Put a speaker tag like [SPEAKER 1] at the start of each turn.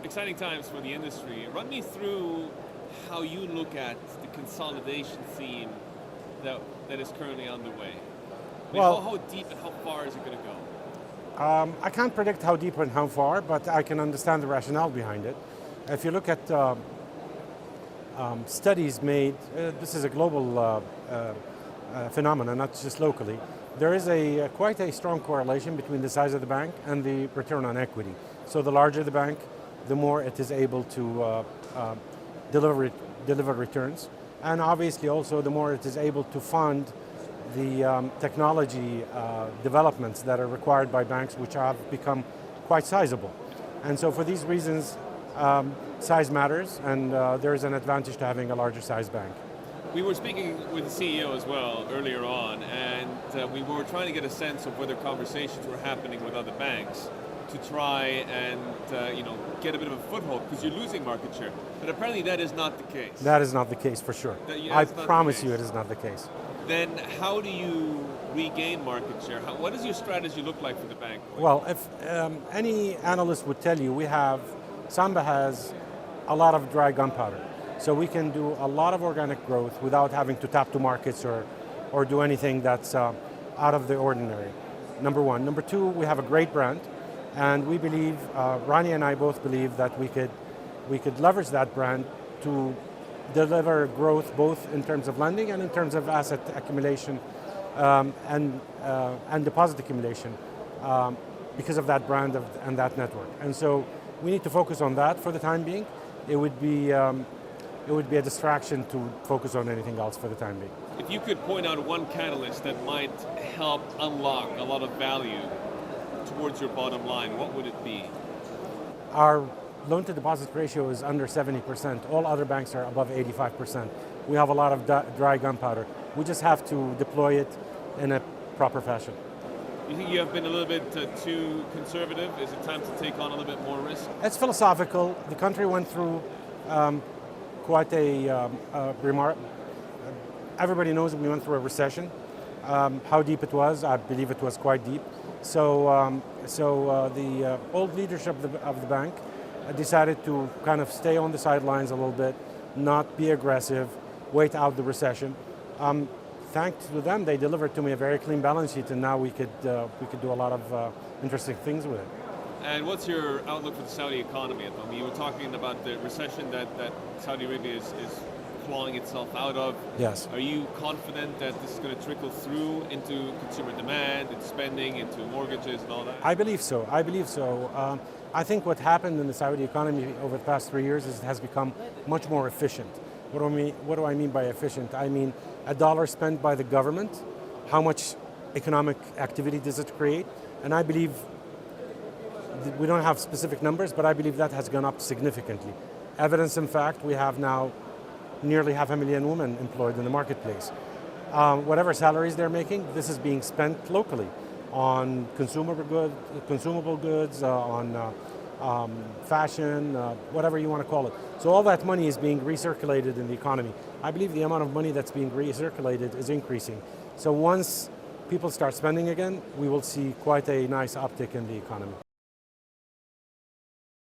[SPEAKER 1] exciting times for the industry. Run me through how you look at the consolidation theme that is currently underway.
[SPEAKER 2] Well,
[SPEAKER 1] how deep and how far is it going to go?
[SPEAKER 2] I can't predict how deep and how far, but I can understand the rationale behind it. If you look at studies made, this is a global phenomenon, not just locally. There is quite a strong correlation between the size of the bank and the return on equity. So the larger the bank, the more it is able to deliver returns. And obviously also the more it is able to fund the technology developments that are required by banks, which have become quite sizable. And so for these reasons, size matters, and there is an advantage to having a larger size bank.
[SPEAKER 1] We were speaking with the CEO as well earlier on, and we were trying to get a sense of whether conversations were happening with other banks to try and get a bit of a foothold, because you're losing market share. But apparently that is not the case.
[SPEAKER 2] That is not the case for sure. I promise you it is not the case.
[SPEAKER 1] Then how do you regain market share? What does your strategy look like for the bank?
[SPEAKER 2] Well, if any analyst would tell you, Samba has a lot of dry gunpowder. So we can do a lot of organic growth without having to tap to markets or do anything that's out of the ordinary. Number one. Number two, we have a great brand, and we believe, Ronnie and I both believe that we could leverage that brand to deliver growth both in terms of lending and in terms of asset accumulation and deposit accumulation because of that brand and that network. And so we need to focus on that for the time being. It would be a distraction to focus on anything else for the time being.
[SPEAKER 1] If you could point out one catalyst that might help unlock a lot of value towards your bottom line, what would it be?
[SPEAKER 2] Our loan-to-deposit ratio is under 70%. All other banks are above 85%. We have a lot of dry gunpowder. We just have to deploy it in a proper fashion.
[SPEAKER 1] You think you have been a little bit too conservative? Is it time to take on a little bit more risk?
[SPEAKER 2] It's philosophical. The country went through quite a remark. Everybody knows we went through a recession. How deep it was, I believe it was quite deep. So the old leadership of the bank decided to kind of stay on the sidelines a little bit, not be aggressive, wait out the recession. Thanks to them, they delivered to me a very clean balance sheet, and now we could do a lot of interesting things with it.
[SPEAKER 1] And what's your outlook for the Saudi economy at the moment? You were talking about the recession that Saudi Arabia is clawing itself out of.
[SPEAKER 2] Yes.
[SPEAKER 1] Are you confident that this is going to trickle through into consumer demand, into spending, into mortgages and all that?
[SPEAKER 2] I believe so. I think what happened in the Saudi economy over the past 3 years is it has become much more efficient. What do I mean by efficient? I mean a dollar spent by the government, how much economic activity does it create? And I believe, we don't have specific numbers, but I believe that has gone up significantly. Evidence, in fact, we have now nearly 500,000 women employed in the marketplace. Whatever salaries they're making, this is being spent locally on consumable goods, on fashion, whatever you want to call it. So all that money is being recirculated in the economy. I believe the amount of money that's being recirculated is increasing. So once people start spending again, we will see quite a nice uptick in the economy.